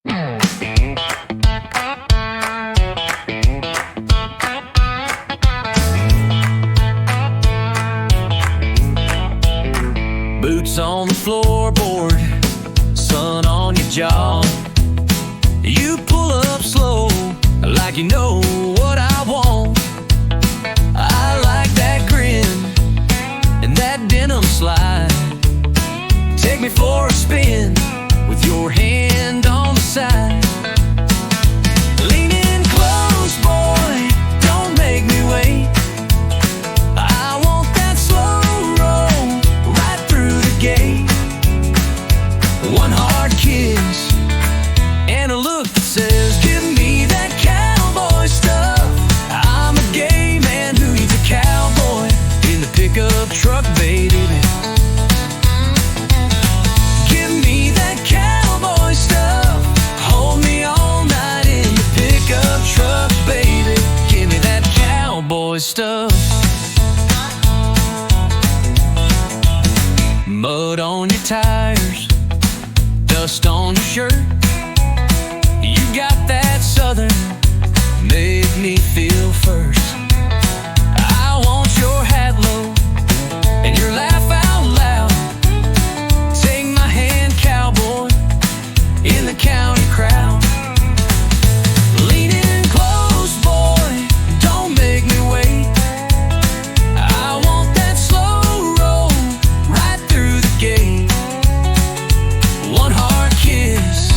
Boots on the floorboard, sun on your jaw. You pull up slow, like you know what I want. I like that grin and that denim slide. Take me for a spin with your hand on the side. Lean in close, boy, don't make me wait. I want that slow roll right through the gate. One hard kiss and a look that says, give me that cowboy stuff. I'm a gay man who needs a cowboy in the pickup truck, baby. Give me that cowboy stuff. Hold me all night in the pickup truck, baby. Give me that cowboy stuff. Mud on your tires, dust on your shirt. You got that southern, make me feel first. I want your hat low and your laugh out loud. Take my hand, cowboy, in the county crowd. Lean in close, boy, don't make me wait. I want that slow roll right through the gate. One hard kiss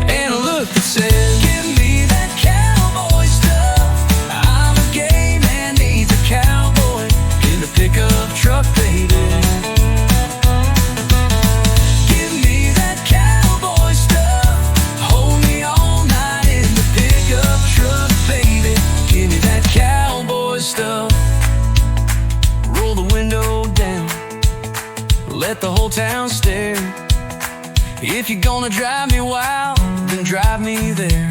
and a look that says, give me that cowboy stuff. I'm a gay man, needs a cowboy in the pickup truck, baby. Give me that cowboy stuff. Hold me all night in the pickup truck, baby. Give me that cowboy stuff. Roll the window down, let the whole town stare. If you're gonna drive me wild, then drive me there.